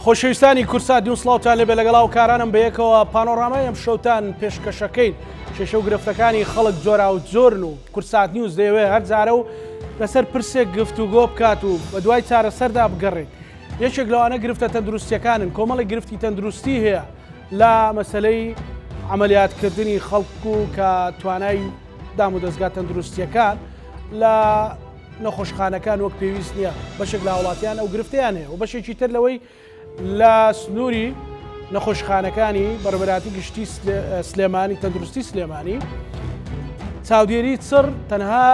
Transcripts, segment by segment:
خۆشەویستانی کورسات دیون سڵاوتان لێبێ لەگەڵا و کارانم بەیەکەوە پانۆڕامای ئەم شەوتان پێشکەشەکەین کێشە و گرفتەکانی خەڵک جۆرا و جۆرن و کورسات نیوز دەیەوێ هەرجارە و لەسەر پرسێک گفتوگۆ بکات و بە دوای چارەسەردا بگەڕێت. یەکێک لەوانە گرفتە تەندروستیەکانن، کۆمەڵی گرفتی تەندروستی هەیە لە مەسەلەی عملیاتکردنی خەڵک و کە توانای دام و دەستگا تەندروستیەکان لە نەخۆشخانەکان وەک پێویست نییە. بەشێک لە وڵاتیان ئەو گرفتیان هەیە و بەشێکی تر لەوەی لە سنووری نەخۆشخانەکانی بەڕێوەبەراتی گشتی سلێمانی تەندروستی سلێمانی چاودێری چڕ تەنها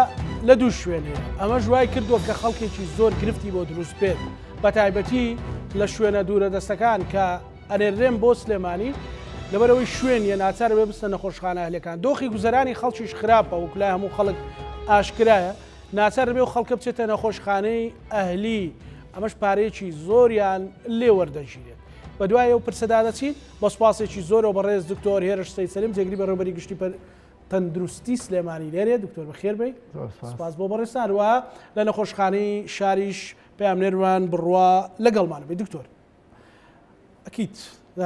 لە دوو شوێنەیە. ئەمە ژوای کردووە کە خەڵکێکی زۆر گرفتی بۆ دروست بێت، بە تایبەتی لە شوێنە دوورە دەستەکان کە ئەرێڕێن بۆ سلێمانی لەبەرەوەی شوێنیە ناچار بێ بستە نەخۆشخانە ئەهلەکان. دۆخی گوزەرانی خەڵکیش خراپە و لای هەموو خەڵک ئاشکرایە، ناچار بێ و خەڵکە بچێتە نەخۆشخانەی ئەهلی. ئەمەش پارەیەکی زۆریان لێ وەردەگیرێت. بە دوای ئەو پرسەدا دەچین بە سوپاسێکی زۆرەوە بەڕێز دکتۆر هێرش سەیسەلیم جێگری بەڕێوەبەری گشتی تەندروستی سلێمانی لێرێ. دکتۆر بەخێر بێ، سوپاس بۆ بەڕێستان وە لە نەخۆشخانەی شاریش پەیامنێروان بڕوا لەگەڵمانە بێ. دکتۆر ئەکیت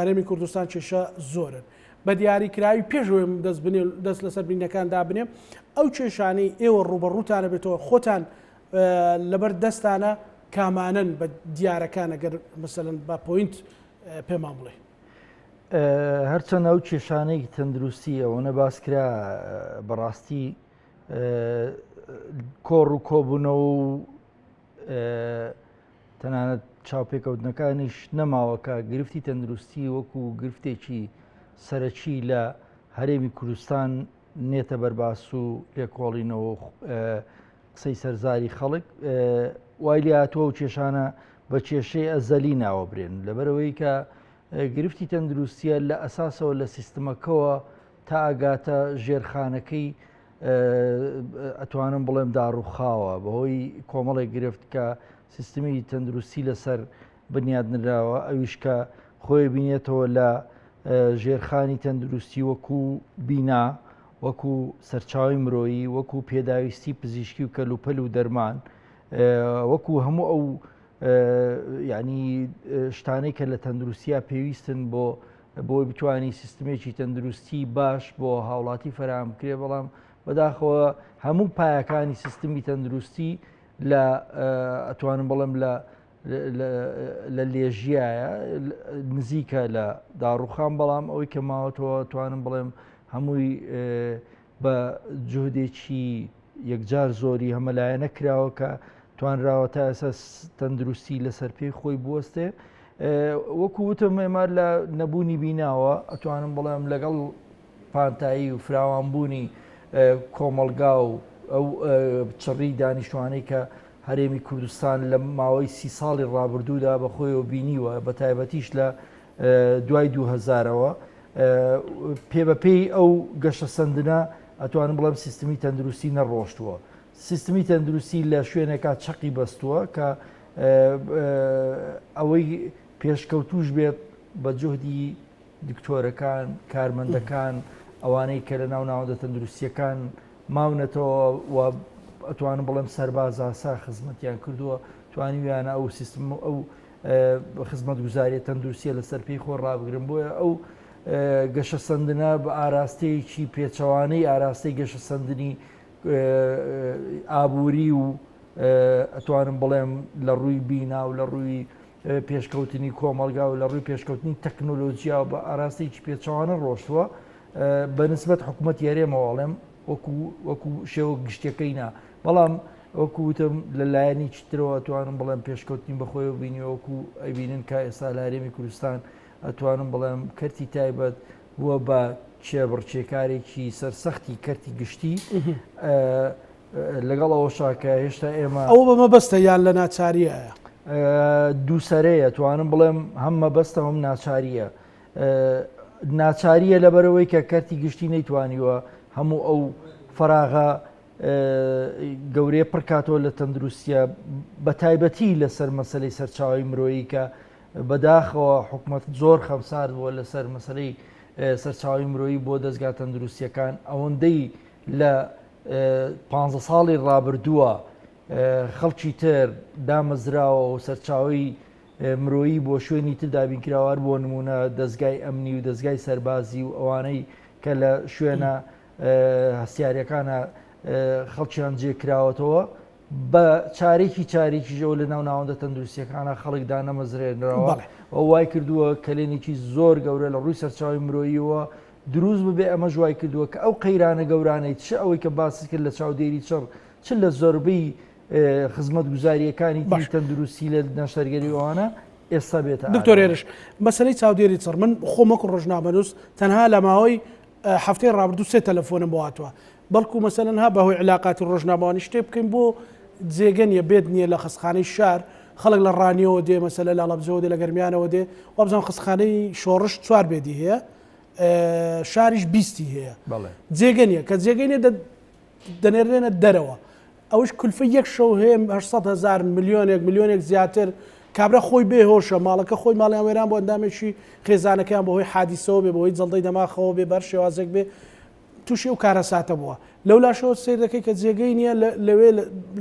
هەرێمی کوردستان کێشە زۆرن، بە دیاریکراوی پێشەوەی دەست لەسەر بینەکان دابنێ ئەو کێشانەی ئێوە ڕوبەڕووتانە بێتەوە خۆتان لەبەر دەستانە کامانن بە دیارەکان ئەگەر مەسەلەن بە پۆینت پێمان بڵێ. هەرچەند ئەو کێشانەی تەندروستی ئەوەنە باسکرا بەڕاستی کۆڕ و کۆبوونەوە و تەنانەت چاوپێکەوتنەکانیش نەماوەکە گرفتی تەندروستی وەکو گرفتێکی سەرەکی لە هەرێمی کوردستان نێتە بەرباس و لێکۆڵینەوە قسەی سەرزاری خەڵک وای لێ هاتووە و کێشانە بە کێشەی ئەزەلی ناوەبرێن لەبەرەوەی کە گرفتی تەندروستیە لە ئەساسەوە لە سیستمەکەەوە تا ئاگاتە ژێرخانەکەی ئەتوانم بڵێم داڕوخاوە بەهۆی کۆمەڵێک گرفت کە سیستمی تەندروستی لەسەر بنیادنراوە ئەویش کە خۆی بینێتەوە لە ژێرخانی تەندروستی وەکو بینا، وەکو سەرچاوی مرۆیی، وەکو پێداویستی پزیشکی و کەلوپەل و دەرمان، وەکو هەموو ئەو یعنی شتانەی کە لە تەندروستیە پێویستن بۆی بتوانی سیستمێکی تەندروستی باش بۆ هاوڵاتی فراهەمکرێ. بەڵام بەداخەوە هەموو پایەکانی سیستمی تەندروستی لە ئەتوانم بڵێم لە لێژیایە نزیکە لە داڕوخان، بەڵام ئەوەی کە ماوەتەوە توانم بڵێم هەمووی بە جهدێکی یەکجار زۆری هەمەلایە نەکراوە کە توانراوە تا ئێستا تەندروستی لەسەر پێی خۆی بوەستێ. وەکو وتم ئێمە لە نەبوونی بیناوە ئەتوانم بڵێم لەگەڵ پانتایی و فراوانبوونی کۆمەلگا و ئەو چڕی دانیشتوانەی کە هەرێمی کوردستان لە ماوەی 30 ساڵی ڕابردوودا بە خۆیەوە بینیوە بە تایبەتیش لە دوای 2000ەوە پێبەپێی ئەو گەشە سەندنە ئەتوانم بڵێم سیستمی تەندروستی نەڕۆشتووە. سیستمی تەندروستی لە شوێنێکا چەقی بەستووە کە ئەوەی پێشکەوتوش بێت بە جهدی دکتۆرەکان، کارمەندەکان، ئەوانەی کە لە ناو ناوەندە تەندروستیەکان ماونەتەوە و ئەتوانم بڵێم سەرباز ئاسا خزمەتیان کردووە توانیویانە ئەو سیستم ئەو خزمەت گوزاریە تەندروستیە لەسەر پێی خۆ ڕابگرن. بۆیە ئەو گەشە سەندنە بە ئاراستەیەکی پێچەوانەی ئاراستەی گەشە سەندنی ئابووری و ئەتوانم بڵێم لە ڕووی بینا و لە ڕووی پێشکەوتنی کۆمەلگا و لە ڕووی پێشکەوتنی تەکنۆلۆژیا و بە ئاراستەیەکی پێچەوانە ڕۆشتووە بە نسبەت حکوومەت یاریێمەوەڵێم وەکو شێوە گشتەکەینا. بەڵام وەکو وتم لەلایەنی چترەوە ئەتوانم بڵێم پێشکەوتنی بەخۆی و بینی وەکو ئەبینن کە ئێستا لە هەرێمی کوردستان ئەتوانم بڵێم کەرتی تایبەت بووە بە کێبڕچێکارێکی سەرسەختی کەرتی گشتی لەگەڵ ئەوەشا کە هێشتا ئێمە ئەو بە مەبەستە یان لە ناچاریە دووسەرەیە توانم بڵێم هەم مەبەستە هەم ناچاریە. ناچاریە لەبەرەوەی کە کەرتی گشتی نەیتوانیوە هەموو ئەو فەراغە گەورەیە پڕکاتەوە لە تەندروستیە بە تایبەتی لەسەر مەسەلەی سەرچاوی مرۆیی کە بەداخەوە حکوومەت زۆر خەمسار بووە لەسەر مەسەلەی سەرچاوی مرۆیی بۆ دەستگا تەندروستیەکان. ئەوەندەی لە 15 ساڵی ڕابردووە خەڵکی تر دامەزراوە و سەرچاوی مرۆیی بۆ شوێنی تر دابینکراوە بۆ نمونە دەستگای ئەمنی و دەستگای سەربازی و ئەوانەی کە لە شوێنە هەستیاریەکانە خەڵکیان جێکراوەتەوە بە چارێکی ژەوە لە ناو ناوەندە تەندروستیەکانە خەڵکدا نەمەزرێنراوە ئەو وای کردووە کلێنێکی زۆر گەورە لە ڕووی سەرچاوی مرۆییەوە دروست ببێ ئەمە ژوای کردووە کە ئەو قەیرانە گەورانەی چ ئەوەی کە باسی کرد لە چاودێری چڕ چ لە زۆربەی خزمەت گوزاریەکانی تری تەندروستی لە نەشتەرگەریەوانە ئێستا بێتە دکتۆر هێرش مەسەلەی چاودێری چڕ من خۆمەک ڕۆژنامەنووس تەنها لە ماوەی هەفتەی ڕابردوو 3 تەلەفۆنم بۆ هاتووە بەڵکو مەسەلەن ها بەهۆی علاقاتی ڕۆژنامەوانی شتێ بکەین بۆ جێگە نیە بێت نییە لە خستخانەی شار خەڵک لە ڕانیەوە دێ مەسەلە لە ئەڵەبجەوە دێ لە گەرمیانەوە دێ وابزان خستخانەی شۆڕش 4 بێدی هەیە شاریش 20 هەیە جێگە نیە کە جێگەی نیە دەنێرێنە دەرەوە ئەوش کولفە یەک شەو هەیە 800,000 ملیۆنێک زیاتر کابرا خۆی بێهۆشە ماڵەکە خۆی ماڵیان وێران بۆ ئەندامێکی خێزانەکەیان بەهۆی حادیسەوە بێ بەهۆی جەڵدەی دەماخەوە بێ بەر شێوازێک بێ تووشی ئەو کارە ساتە بووە لەولاشەوە سیر دەکەی کە جێگەی نییە لەوێ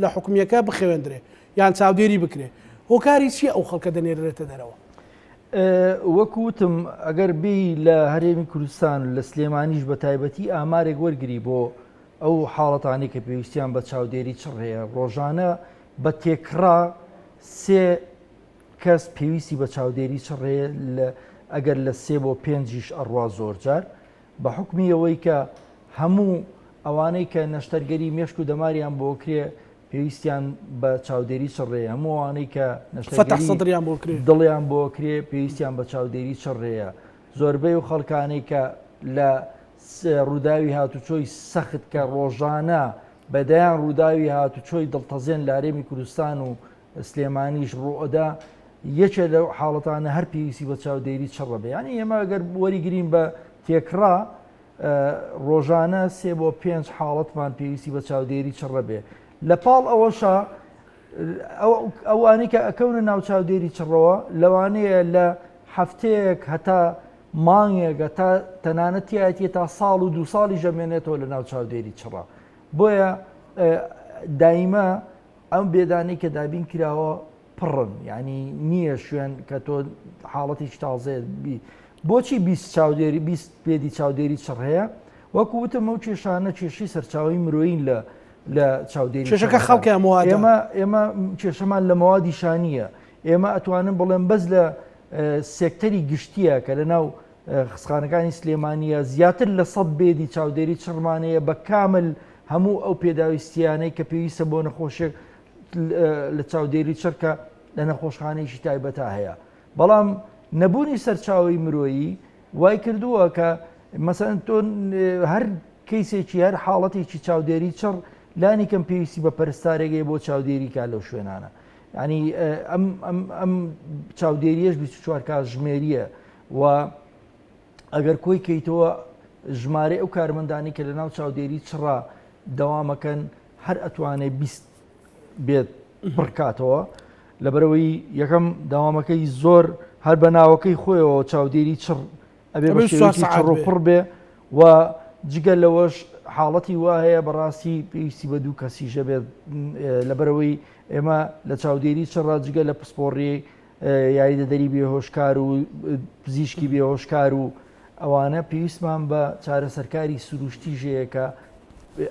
لە حکومیەکە بخێوێندرێ یان چاودێری بکرێ هۆکاری چیە ئەو خەڵکە دەنێرێتە دەرەوە وەکوتم ئەگەر بی لە هەرێمی کوردستان لە سلێمانیش بە تایبەتی ئامارێک وەرگری بۆ ئەو حاڵەتانی کە پێویستیان بە چاودێری چڕەیە ڕۆژانە بە تێکڕا 3 کەس پێویستی بە چاودێری چڕەیە ئەگەر لە 3 بۆ 5 ئەڕوا زۆرجار بە حکمی ئەوەی کە هەموو ئەوانەی کە نەشتەرگەری مێشک و دەماریان بۆ کرێ پێویستیان بە چاودێری چڕێ هەموو ئەوانەی کە دڵیان بۆ کرێ پێویستیان بە چاودێری چڕێیە زۆربەی و خەڵکانەی کە لە ڕووداوی هاتوچۆی سەخت کە ڕۆژانە بەدایان ڕووداوی هاتوچۆی دڵتەزێن لە هەرێمی کوردستان و سلێمانیش ڕۆئەدا یەکێ لەو حاڵەتانە هەر پێویستی بە چاودێری چڕە بێ ینی ئێمە ئەگەر وەریگرین بە تێکڕا ڕۆژانە 3 بۆ 5 حاڵەتمان پێویستی بە چاودێری چڕە بێ لە پاڵ ئەوەشە ئەوانەی کە ئەکەونە ناو چاودێری چڕەوە لەوانەیە لە هەفتەیەک هەتا مانگێک تا تەنانەتیایەتی تا ساڵ و 2 ساڵی ژەمێنێتەوە لە ناو چاودێری چڕە بۆیە دایمە ئەم بێدانەی کە دابین کراوە پڕن ینی نییە شوێن کە تۆ حاڵەتێکی تازێت بی بۆچی 20 چاودێری 20 پێدی چاودێری چڕ هەیە وەکو وتم ئەو کێشانە کێشی سەرچاوی مرۆیین لە چاودێری کێشەکە خەڵکیان ئێمە کێشەمان لە مەوادی شانیە ئێمە ئەتوانن بڵێن بەس لە سێکتەری گشتیە کە لە ناو خستخانەکانی سلێمانیە زیاتر لە 100 بێدی چاودێری چڕمانەیە بە کامل هەموو ئەو پێداویستیانەی کە پێویستە بۆ نەخۆشێک لە چاودێری چڕکە لە نەخۆشخانەیەکی تایبەتە هەیە بەڵام نەبوونی سەرچاوی مرۆیی وای کردووە کە مەسەن تۆ هەر کەیسێکی هەر حاڵەتێکی چاودێری چڕ لانی کەم پێویستی بە پەرستارێکی بۆ چاودێری کا لەو شوێنانە ینی ئەم چاودێریەش 24 کات ژمێریە و ئەگەر کۆی کەیتەوە ژمارە ئەو کارمەندانی کە لە ناو چاودێری چڕا دەوامەکەن هەر ئەتوانێت 20 بێت پڕکاتەوە لەبەرەوەی یەکەم داوامەکەی زۆر هەر بە ناوەکەی خۆیەوە چاودێری چڕ ئەبێ بەشێوەیەکی چڕ و پڕ بێ و جگە لەوەش حاڵەتی وایە بەڕاستی پێویستی بە 2 کەسیژە بێت لەبەرەوەی ئێمە لە چاودێری چڕا جگە لە پسپۆڕی یاریدەدەری بێهۆشکار و پزیشکی بێهۆشکار و ئەوانە پێویستمان بە چارەسەرکاری سروشتی ژەیەکە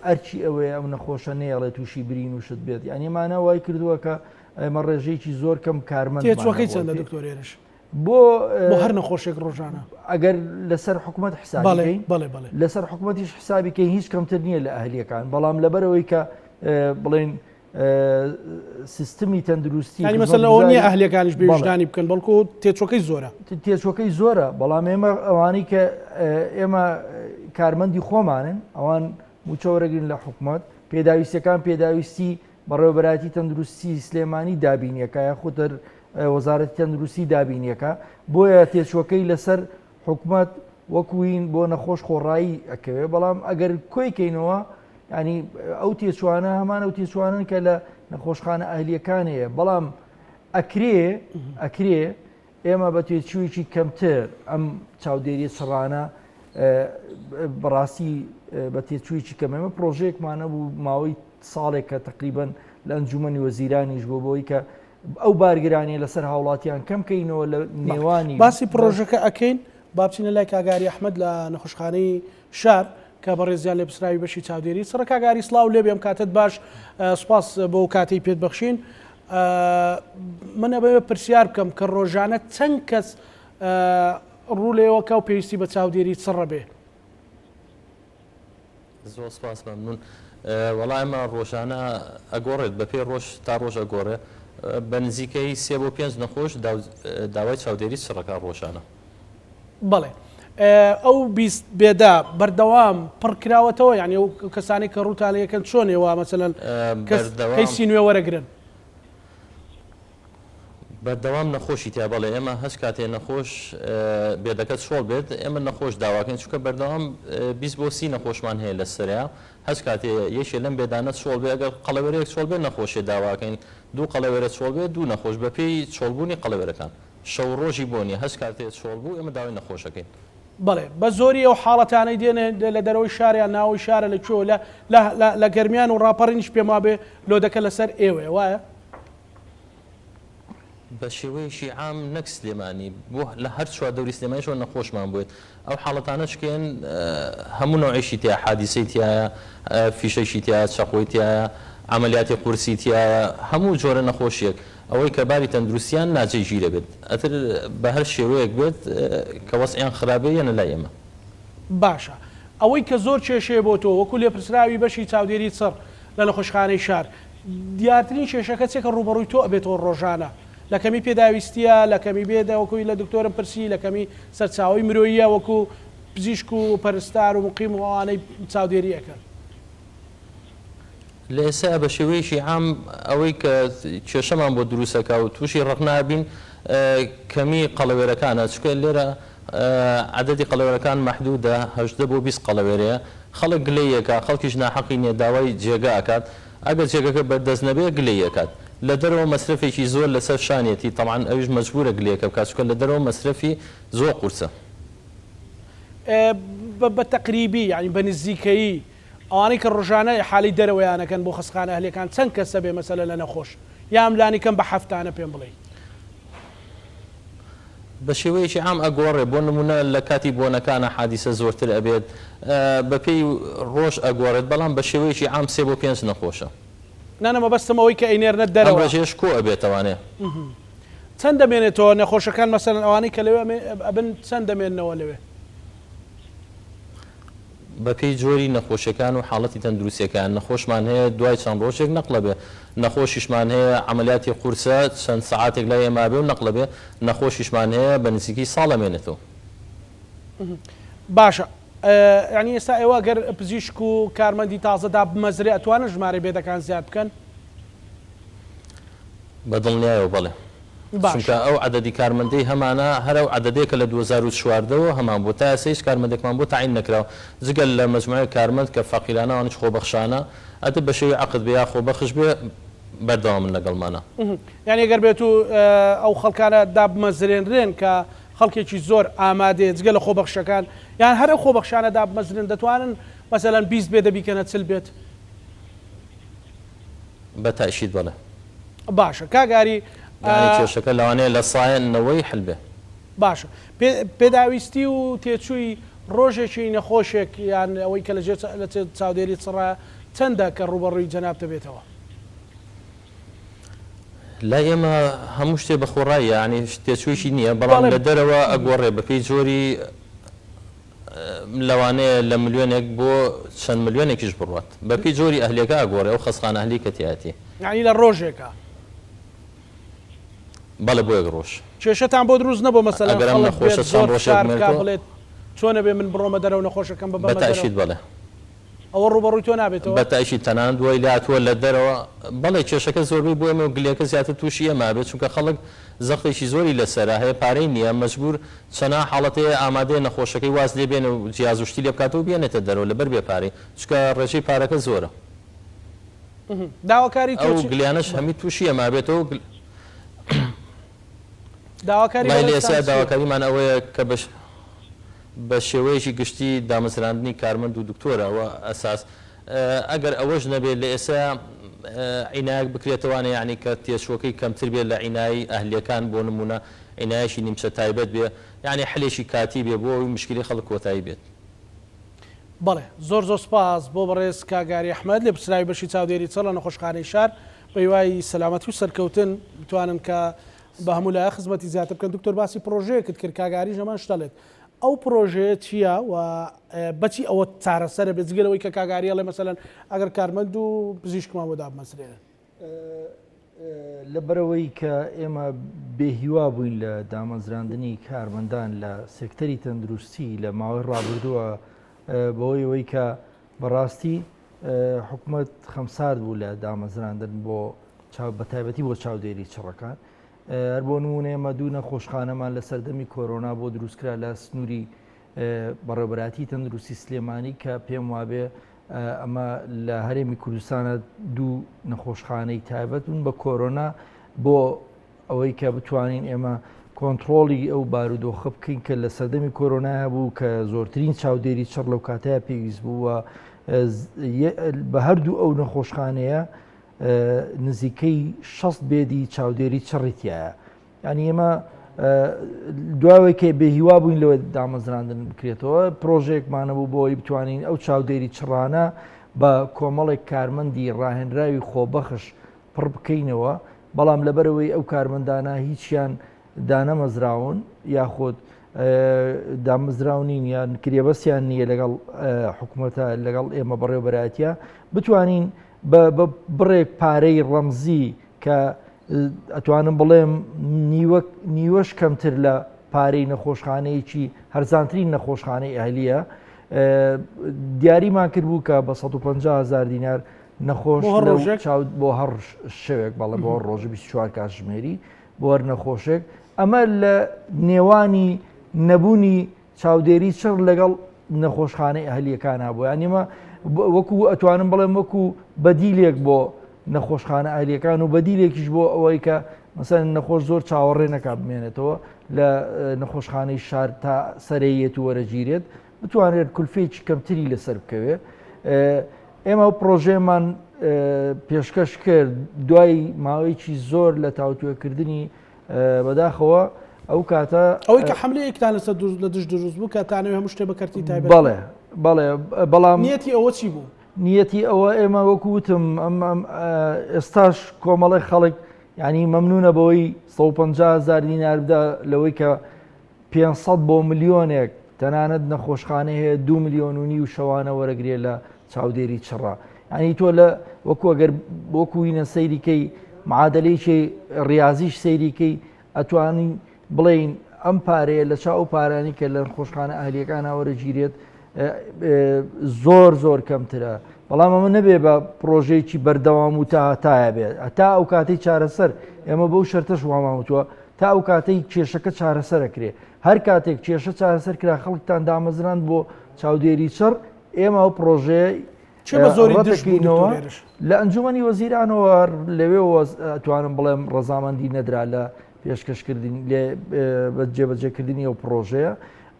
ئەرچی ئەوەیە ئەو نەخۆشە نێڵێت تووشی برین وشت بێت یانیمانە وای کردووە کە ئەمە ڕێژەیەکی زۆر کەم کارمەند تێچوەکەی چەندە دکتۆرێرش بۆ هەر نەخۆشێک ڕۆژانە ئەگەر لەسەر حکوومەت حسابی بڵێ لەسەر حکوومەتیش حسابیکەی هیچ کەمتر نییە لە ئەهلیەکان بەڵام لەبەرەوەی کە بڵێن سیستمی تەندروستی ینی مەسەلەن ئەوە نییە ئەهلیەکانیش بێویژدانی بکەن بەڵکو تێچوەکەی زۆرە تێچوەکەی زۆرە بەڵام ئێمە ئەوانەی کە ئێمە کارمەندی خۆمانن ئەوان موچەوەرەگرن لە حکوومەت پێداویستەکان پێداویستی بەڕێوەبەراتی تەندروستی سلێمانی دابینیەکە یاخودتر وەزارەتی تەندروستی دابینیەکە بۆیە تێچوەکەی لەسەر حکوومەت وەکوین بۆ نەخۆش خۆڕایی ئەکەوێ بەڵام ئەگەر کۆیکەینەوە ینی ئەو تێچوانە هەمان ئەو تێچوانن کە لە نەخۆشخانە ئەهلیەکانەیە بەڵام ئەکرێ ئێمە بە تێچوویکی کەمتر ئەم چاودێری چڕانە بەڕاستی بە تێچوویکی کەم ئێمە پرۆژەیەکمانە بوو ماوەی ساڵێک کە تقریبەن لە ئەنجومەنی وەزیرانیش بۆ بۆی کە ئەو بارگرانی لەسەر هاوڵاتیان کەم کەینەوە لە نێوانی باسی پرۆژەکە ئەکەین با بچینە لای کاگاری ئەحمەد لە نەخۆشخانەی شار کە بەڕێزیان لێ پسراوی بەشی چاودێری سڕە کاگاری سڵاو لێ بێم کاتت باش سوپاس بۆ کاتەی پێت بەخشین منە بەوێ پرسیار بکەم کە ڕۆژانە چەند کەس ڕوو لێوەکە و پێویستی بە چاودێری سڕە بێ زۆر سپاس مەمنون وەڵای ئەمە ڕۆژانە ئەگۆڕێت بە پێ ڕۆژ تا ڕۆژ ئەگۆڕێ بە نزیکەی 3 بۆ 5 نەخۆش داوای چاودێری سڕەکە ڕۆژانە بەڵێ ئەو بیست بێدا بەردەوام پڕکراوەتەوە یعنی ئەو کەسانی کە ڕووتانەکەن چۆنێەوە مەسەلەن کەسی نوێ وەرەگرن بەردەوام نەخۆشی تیا بەڵێ ئێمە هەست کاتێ نەخۆش بێدەکەت سۆڵ بێت ئێمە نەخۆش داواکەین چونکە بەردەوام 20 بۆ 30 نەخۆشمان هەیە لە سەریا هەست کاتێ یەکێ لەم بێدانە سۆڵ بێ ئەگەر قەڵەوەرەیەک سۆڵ بێت نەخۆشی داواکەین دوو قەڵەوەرە سۆڵ بێت دوو نەخۆش بە پێی چۆڵبوونی قەڵەوەرەکان شەو ڕۆژی بۆنی هەست کاتێ سۆڵ بوو ئێمە داوای نەخۆشەکەین بەڵێ بە زۆری ئەو حاڵەتانەی دێنێ لە دەرەوەی شاریان ناوەی شارە لەکوێ لە گەرمیان و ڕاپەڕینیش پێما بێ لۆدەکە لەسەر ئێوێ وایە بە شێوەیەشی عام نەک سلێمانی بۆ لە هەر چوار دەوری سلێمانیشەوە نەخۆشمان بووێت ئەو حاڵەتانە چکێن هەموو نوعیشی تایە حادیسەی تایە فیشەشی تایە چەقۆی تایە عملیاتی قورسی تایە هەموو جۆرە نەخۆشیەک ئەوەی کە باری تەندروستیان ناجێ ژیرە بێت ئەتر بە هەر شێوەیەک بێت کە وەسعیان خراپێ یەنە لای ئێمە باشە ئەوەی کە زۆر کێشەیە بۆ تۆ وەکو لێپرسراوی بەشی چاودێری سڕ لە نەخۆشخانەی شار دیارترین کێشەکە چێکە ڕوبەڕووی تۆ ئەبێتەوە ڕۆژانە لە کەمی پێداویستیە لە کەمی بێدا وەکوی لە دکتۆرم پرسی لە کەمی سەرچاوی مرۆییە وەکو پزیشک و پەرستار و مقیم و ئەوانەی چاودێری ئەەکەن لە ئێستا بە شێوەیەشی عام ئەوەی کە کێشەمان بۆ دروستەکە و تووشی ڕقنابین کەمی قەڵەوێرەکانە چکە لێرە عدەدی قەڵەوێرەکان مەحدودە 18 بۆ 20 قەڵەوێرەیە خەڵک گلەیەکە خەڵکیش ناحەقی نییە داوای جێگا ئەکات ئەگەر جێگەکە بەردەست نەبێ گلەیەکات لە دەرەوە مەصرفێکی زۆر لەسەر شانێتی تەمان ئەویش مەجبورە گلەیەکە بکات چکە لە دەرەوە مەصرفی زۆر قورسە بە تەقریبی یعنی بە نزیکەیی ئەوانەی کە ڕۆژانە حالی دەرەوەیانەکەن بۆ خستخانە هەلێکان چەند کەسە بێ مەسەلە لە نەخۆش یام لانی کەم بە هەفتانە پێم بڵێ بە شێوەیەکی عام ئەگۆڕێ بۆ نمونە لە کاتی بۆنەکانە حادیسە زۆرتر ئەبێت بە پێی ڕۆژ ئەگۆڕێت بەڵام بە شێوەیەکی عام 3 بۆ 5 نەخۆشە نانەمە بەستمەوەی کە ئەینێرنە دەرەوە ڕێژێش کۆ ئەبێتەوانێ چەند دەمێنێتەوە نەخۆشەکان مەسەلەن ئەوانەی کە لەوێ ئەبن چەند دەمێننەوە لەوێ بە پێی جۆری نەخۆشیەکان و حاڵەتی تەندروستیەکان نەخۆشمان هەیە دوای چەند ڕۆژێک نەقلە بێ نەخۆشیشمان هەیە عملیاتی قورسە چەند سەعاتێک لای ئێمە بێ و نەقلە بێ نەخۆشیشمان هەیە بە نزیکی ساڵەمێنێتەوە باشە یعنی ئێستا ئێوە گەر پزیشک و کارمەندی تازەدا بمەزرێ ئەتوانە ژمارە بێدەکان زیاد بکەن بە دڵنیایەوە بەڵێ چونکە ئەو عدەدی کارمەندەی هەمانە هەرو عدەدێکە لە 2014ەوە هەمان بۆ تا ئێسەیش کارمەندێکمان بۆ تعین نەکراوە جگەل لە مەجموعەی کارمەند کە فەقیرانەوانش خۆبەخشانە ئەتە بە شێوەی عەقد بێ یا خۆبەخش بێ بەردەوام لەگەڵمانە یعنی ئەگەر بێت و ئەو خەڵکانە دابمەزرێنرێن کە خەڵکێکی زۆر ئامادەیە جگە لە خۆبەخشەکان یان هەر خۆبەخشانە دابمەزرێن دەتوانن مەسەلەن 20 بێ دەبیکەنە چل بێت بە تایشید بڵێ باشە کاگاری کێشەکە لەوانەیە لە سایەنەوەی حلبێ باشە پێداویستی و تێچووی ڕۆژێکی نەخۆشێک یان ئەوەی کە لە چاودێری چڕە چەندە کە ڕوبەڕووی جەناب دەبێتەوە لای ئێمە هەموو شتێ بەخۆڕایە ینی تێچوویشی نییە بەڵام لە دەرەوە ئەگۆڕێ بەپێی جۆری لەوانەیە لە ملیۆنێک بۆ چەند ملیۆنێکیش بڕوات بەپێی جۆری ئەهلێکە ئەگۆڕێ ئەو خەسخانە ئەهلی کە تیاتی یعنی لە ڕۆژێکە بەڵێ بۆ یەک ڕۆژ کێشەتان بۆ دروست نەبوو مەسەلەن بڵێت چۆنە بێ من بڕۆمە دەرەوە نەخۆشەکەم بەتاشید بڵێ ئەوە ڕوبەڕووی تۆ نابێتەوە بەتاشی تەنان دوای لاتووە لە دەرەوە بەڵێ کێشەکە زۆربەی بۆ ئێمە گلێکە زیاتر تووشی ئەمە بێت چونکە خەڵک زەخێکی زۆری لەسەرا هەیە پارەی نییە مەجبور چەنا حاڵەتەیە ئامادەیە نەخۆشەکەی واز لێ بێنە و جیازوشتی لێ بکاتەوە بێنێتە دەرەوە لەبەر بێ پارەی چکە ڕێژەی پارەکە زۆرە داواکاری ئەو گلیانەش هەمی تووشی ئەمە بێتەوە داواکاری لێسا داواکاریمان ئەوەیە کە بە شێوەیەکی گشتی دامەزراندنی کارمەند و دکتۆرەوە ئەساس ئەگەر ئەوەش نەبێت لە ئێستا عینایك بکرێتەوانە یعنی کە تێشوەکەی کەمتر بێت لە عینایی ئەهلیەکان بۆ نمونە عینایشی نیمچە تایبەت بێ یعنی حلێشی کاتی بێ بۆ مشکلی خەڵک کۆتایی بێت. بەڵێ زۆر سپاس بۆ بەڕێز کاگاری ئەحمەد لە پرسراوی بەشی چاودێری چڕ لە نەخۆشخانەی شار بە هیوای سەلامەتی و سەرکەوتن بتوانن کە بە هەموو لایە خزمەتی زیاتر بکەن. دکتۆر باسی پرۆژەیەکت کرد کاگاری ژەمان شتەڵێت ئەو پرۆژەیە چییە و بەچی ئەوە چارەسەرە بێت جگەلەوەی کە کاگاریە لێ مەسەلەن ئەگەر کارمەند و پزیشکمان بۆ دابمەسرێنن لەبەرەوەی کە ئێمە بێهیوا بووین لە دامەزراندنی کارمەندان لە سێکتەری تەندروستی لە ماوەی ڕابردووە بەوەی ئەوەی کە بەڕاستی حکوومەت خەمسارد بوو لە دامەزراندن بۆ بەتایبەتی بۆ چاودێری چڕەکان. هەر بۆ نمونە ئێمە دوو نەخۆشخانەمان لە سەردەمی کۆرۆنا بۆ دروستکرا لە سنووری بەڕێوەبەراتی تەندروستی سلێمانی کە پێم وابێ ئەمە لە هەرێمی کوردستانە دوو نەخۆشخانەی تایبەت بوون بە کۆرۆنا بۆ ئەوەی کە بتوانین ئێمە کۆنتترۆلی ئەو بارودۆخە بکەین کە لە سەردەمی کۆرۆنای بوو کە زۆرترین چاودێری چڕ لەو کاتەیە پێویست بووە بە هەردوو ئەو نەخۆشخانەیە نزیکەی 6 بێدی چاودێری چڕیتیایە. ینی ئێمە دواوەیکە بێهیوا بووین لەوە دامەزراندن بکرێتەوە پرۆژێکمانە بوو بۆی بتوانین ئەو چاودێری چڕانە بە کۆمەڵێک کارمەندی ڕاهێنراوی خۆبەخش پڕ بکەینەوە بەڵام لەبەرەوەی ئەو کارمەندانە هیچیان دانەمەزراون یاخۆت دامەزراونین یان کرێبەستیان نییە لەگەڵ حکوومەتە لەگەڵ ئێمە بەڕێوەبەراتیە بتوانین بە بڕێک پارەی ڕەمزی کە ئەتوانم بڵێم نیوەش کەمتر لە پارەی نەخۆشخانەیەکی هەرزانترین نەخۆشخانەی ئەهلیە دیاریمان کرد بوو کە بە 150,000 دینار نەخۆش بۆ هەر شەوێک بەڵێ بۆ ڕۆژ 24 کاتژمێری بۆ هەر نەخۆشێک ئەمە لە نێوانی نەبوونی چاودێری چڕ لەگەڵ نەخۆشخانەی ئەهلیەکان بوو یانیمە وەکو ئەتوانم بڵێم وەکو بەدیلێک بۆ نەخۆشخانە ئەهلیەکان و بەدیلێکیش بۆ ئەوەی کە مەسەن نەخۆش زۆر چاوەڕێ نەکات بمێنێتەوە لە نەخۆشخانەی شار تا سەرەیەت و وەرەگیرێت بتوانێت کولفێکی کەمتری لەسەر بکەوێ. ئێمە پرۆژێمان پێشکەش کرد دوای ماوەیەکی زۆر لە تاوتوێکردنی بەداخەوە ئەو کاتە ئەوەی کە حملەیەکتان لە دژ دروست بوو کاتانەوەی هەموو شتێ بەکەرتی تایبەت بەڵێ بەڵام نیەتی ئەوە چی بوو؟ نیەتی ئەوە ئێمە وەکوتم ئێستاش کۆمەڵی خەڵک ینی مەمنونە بەوەی 150,000 دینار بدە لەوەی کە 500 بۆ ملیۆنێک تەنانەت نەخۆشخانە هەیە 2 ملیۆن و نیو شەوانە وەرەگرێ لە چاودێری چڕا ینی تۆ لە وەکو ئەگەر وەکوینە سەیریکەی معادلەیەکی ڕاضیش سەیریکەی ئەتوانین بڵین ئەم پارەیە لە چاو پارانی کە لە نەخۆشخانە ئەهلیەکانە وەرەگیرێت زۆر کەمترە بەڵام ئەمە نەبێ بە پرۆژەیەکی بەردەوام و تاهاتایە بێت تا ئەو کاتەی چارەسەر ئێمە بەو شەرتەش واماوتووە تا ئەو کاتەی کێشەکە چارەسەرەکرێ هەر کاتێک کێشە چارەسەر کرا خەڵکتان دامەزراند بۆ چاودێری چڕ ئێمە ئەو پرۆژەیە ڕەتەکەینەوە لە ئەنجومەنی وەزیرانەوە لەوێ توانم بڵێم ڕەزامەندی نەدرا لە پێشکەشکردن لێ جێبەجێکردنی ئەو پرۆژەیە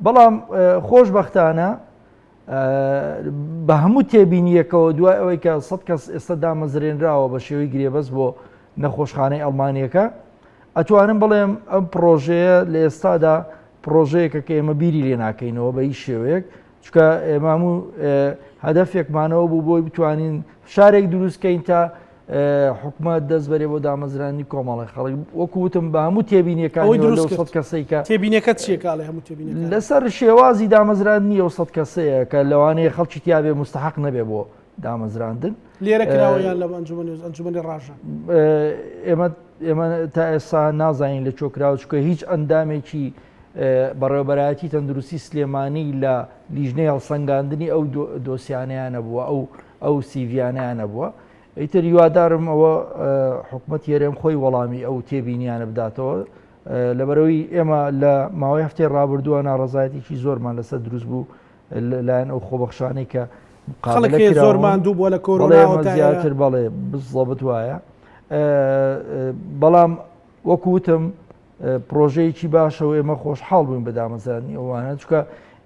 بەڵام خۆشبەختانە بە هەموو تێبینیەکەوە دوای ئەوەی کە 100 کەس ئێستا دامەزرێنراوە بە شێوەی گرێبەست بۆ نەخۆشخانەی ئەڵمانیەکە ئەتوانم بڵێم ئەم پرۆژەیە لە ئێستادا پرۆژەیەکە کە ئێمە بیری لێ ناکەینەوە بە هیچ شێوەیەک چکە ئێمە هەموو هەدەفێکمانەوە بوو بۆی بتوانین شارێک دروستکەین تا حکومەت دەست بەرێ بۆ دامەزرانی کۆمەڵی خەڵک وەکوتم بە هەموو تێبینیەکانی 100 کەسەی کە تێبینەکەت چیەکە لە هەموو تێبینەکە لەسەر شێوازی دامەزراندنی ئەو 100 کەسەیە کە لەوانەیە خەڵکی تیاابێ مستحق نەبێ بۆ دامەزراندن لێرە کراوەیان لە ئەنجومەنی ڕاژە ئێمە تا ئێستا نازانین لە چۆکراوە چکە هیچ ئەندامێکی بەڕێوەبەرایەتی تەندروستی سلێمانی لە لیژنەی هەڵسەنگاندنی ئەو دۆسیانیان نەبووە ئەو سیڤیانیان نەبووە ئیتر هیوادارم ئەوە حکومەت هێرێم خۆی وەڵامی ئەو تێبینیانە بداتەوە لەبەرەوەی ئێمە لە ماوەی هەفتەی ڕابردووە ناڕەزایەتێکی زۆرمان لەسەر دروست بوو لەلایەن ئەو خۆبەخشانەی کە خەڵکی زۆرمان دوو بۆ لە کۆرۆنا زیاتر بەڵێ بزڵەبت وایە بەڵام وەکوتم پرۆژەیەکی باشەوە ئێمە خۆشحاڵ بووین بە دامەزرانی ئەوانە چکە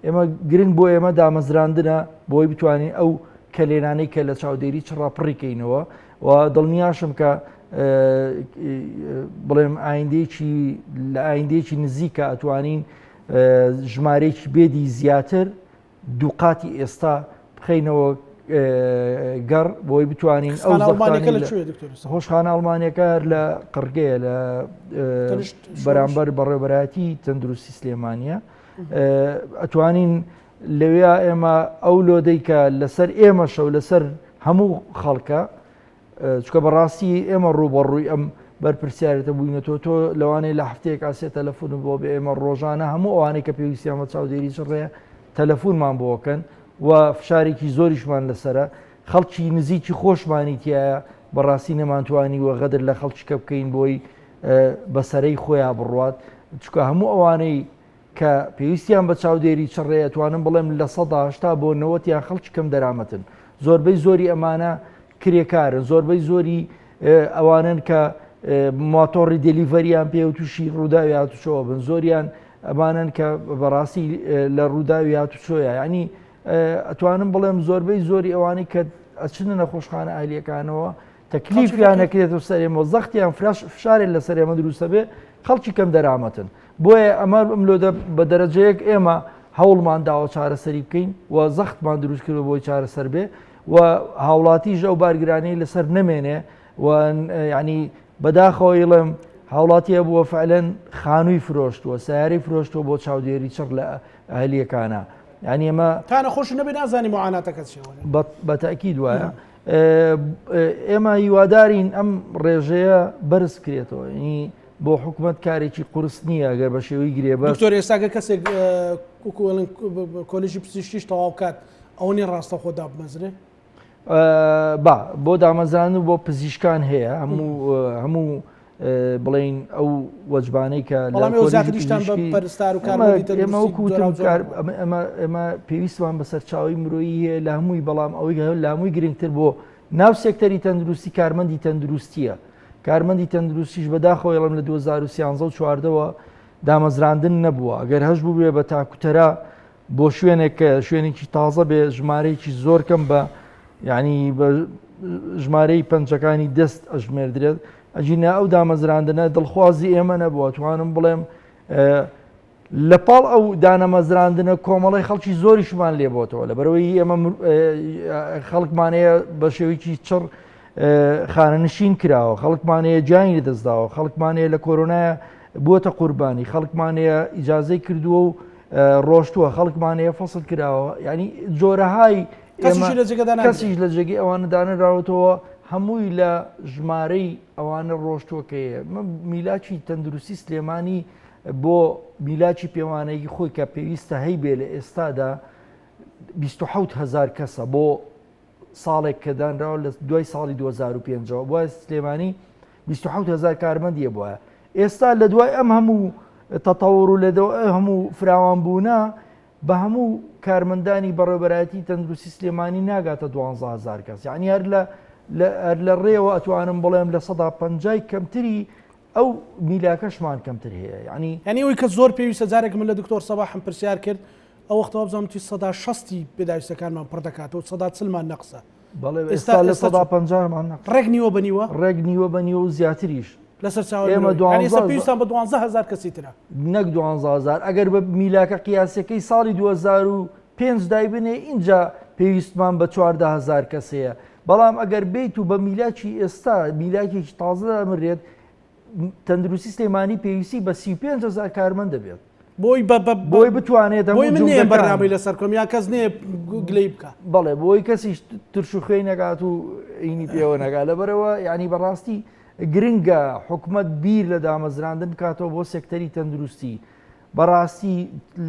ئێمە گرنگ بۆ ئێمە دامەزراندنە بۆی بتوانین ئەو کەلێنانەی کە لە چاودێری چڕاپڕیکەینەوە و دڵنیاشم کە بڵێم لە ئایندەیەکی نزیکە ئەتوانین ژمارەیەکی بێدی زیاتر دووقاتی ئێستا بخەینەوە گەڕ بۆی بتوانین ئەو خۆشخانە ئەڵمانیەکە لە قڕگەیە لە بەرامبەر بەڕێوەبەرایەتی تەندروستی سلێمانیە ئەتوانین لەوێ ئێمە ئەو لۆدەی کە لەسەر ئێمەشە و لەسەر هەموو خەڵکە چکە بەڕاستی ئێمە ڕوبەڕووی ئەم بەرپرسیارەتە بووینەوە تۆ لەوانەیە لە هەفتەیەک ئاسێ تەلەفۆن بۆ بە ئێمە ڕۆژانە هەموو ئەوانەی کە پێویستیان بە چاودێری ڕێە تەلەفۆنمان بۆکەن و فشارێکی زۆریشمان لەسرە خەڵکی نزیکی خۆشمانی تایە بەڕاستی نەمانتوانی وە غەدر لە خەڵکیکە بکەین بۆی بەسەرەی خۆیان بڕوات چکە هەموو ئەوانەی کە پێویستیان بە چاودێری چڕێ توانم بڵێم لە ١٨ بۆ 90یان خەڵکی کەم دەرامەتن زۆربەی زۆری ئەمانە کرێکارن زۆربەی زۆری ئەوانن کە ماتۆڕی دلیڤەریان پێ و تووشی ڕووداوی هاتوچۆوە بن زۆریان ئەمانن کە بەڕاستی لە ڕووداوی هاتوچۆیە ینی ئەتوانم بڵێم زۆربەی زۆری ئەوانەی کە ئەچنە نەخۆشخانە ئالیەکانەوە تەکلیفیان نەکرێتەوە سەرێمەوە زەختیان فشارێک لە سەرێمە دروستە بێ خەڵکی کەم دەرامەتن بۆیە ئەمە ئەملۆدە بە دەرەجەیەک ئێمە هەوڵمان داوە چارەسەری بکەین و زەختمان دروست کردو بۆی چارەسەر بێ و هاوڵاتیش ئەو بارگرانەی لەسەر نەمێنێ و ینی بەداخەوەیڵم هاوڵاتیە بووە فعلەن خانووی فرۆشتووە سیارەی فرۆشتووە بۆ چاودێری چڕ لە ئەهلیەکانە ینی ئەمە تا نەخۆش نەبێ نازانی معاناتەکە چێوە بەتەکید وایە ئێمە هیوادارین ئەم ڕێژەیە بەرز کرێتەوە ینی بۆ حکوومەت کارێکی قورس نییە ئەگەر بە شێوەی گرێبەر دکتۆر ئێستاگە کەسێک کۆلیژی پزیشکیش تەواو بکات ئەو نی ڕاستە خۆدا بمەزرێ بۆ دامەزران و بۆ پزیشکان هەیە هەموو بڵین ئەو وەجبانەی کە ئێمە پێویستمان بە سەرچاوی مرۆیی هەیە لە هەمووی بەڵام ئەوەی لە هەمووی گرنگتر بۆ ناو سێکتەری تەندروستی کارمەندی تەندروستیە کارمەندی تەندروستیش بەداخەوەڵم لە 2013 و 14ەوە دامەزراندن نەبووە ئەگەر هەش بوو بێ بە تاکوتەرا بۆ شوێنێک کە شوێنێکی تازە بێ ژمارەیەکی زۆر کەم بە ینی بە ژمارەی پەنجەکانی دەست ئەژمێردرێت ئەجینە ئەو دامەزراندنە دڵخوازی ئێمە نەبووە توانم بڵێم لەپاڵ ئەو دانەمەزراندنە کۆمەڵی خەڵکی زۆریشمان لێبۆتەوە لە بەرەوەی ئێمە خەڵکمانەیە بە شێوەیەکی چڕ خانەنشین کراوە خەڵکمانەیە جانی لەدەستداوە خەڵکمانەیە لە کۆرۆنایە بووەتە قوربانی خەڵکمانەیە ئیجازەی کردووە و ڕۆشتووە خەڵکمانەیە فەسڵ کراوە ینی جۆرەهای کەسیش لە جێگەی ئەوانە دانراوەتەوە هەمووی لە ژمارەی ئەوانە ڕۆشتووەکەیە میلاکی تەندروستی سلێمانی بۆ میلاکی پێوانەیەکی خۆی کە پێویستە هەی بێ لە ئێستادا 27,000 کەسە بۆ ساڵێک کە دانراوە لە دوای ساڵی 2005 بۆە سلێمانی 27,000 کارمەندیە بووە ئێستا لە دوای ئەم هەموو تەتەوڕ و لە هەموو فراوانبوونا بە هەموو کارمەندانی بەڕێوەبەرایەتی تەندروستی سلێمانی ناگاتە 12,000 کەس یعنی هەر لە ڕێوە ئەتوانم بڵێم لە 150 کەمتری ئەو میلاکەشمان کەمتر هەیە ینی ئەوی کە زۆر پێویستە جارێک من لە دکتۆر سەباحم پرسیار کرد ئەو وەختەوە بزانم توی 160 پێداویستەکانمان پڕ دەکاتەوە 140مان نەقسە ئێستا لە 150مان ڕێک نیوە بنیوە ڕێک نیوە بەنیوە و زیاتریش لەسەر چاوەێمە پێویستان بە 12,000 کەسی ترە نەک 12,000 ئەگەر بە میلاکە قیاسەکەی ساڵی 2005 دای بنێ اینجا پێویستمان بە 14,000 کەسەیە بەڵام ئەگەر بیت و بە میلاکی ئێستا میلاکێکی تازە ئەمرێت تەندروستی سلێمانی پێویستی بە 35,000 کارمەند دەبێت بۆی بتوانێت من بەرنامەی لەسەر کۆمیان کەس نێ گلەی بکە بەڵێ بۆی کەسیش ترشوخەی نەگات و عینی پێوە نەگا لەبەرەوە یعنی بەڕاستی گرنگە حکوومەت بیر لە دامەزراندن بکاتەوە بۆ سێکتەری تەندروستی بەڕاستی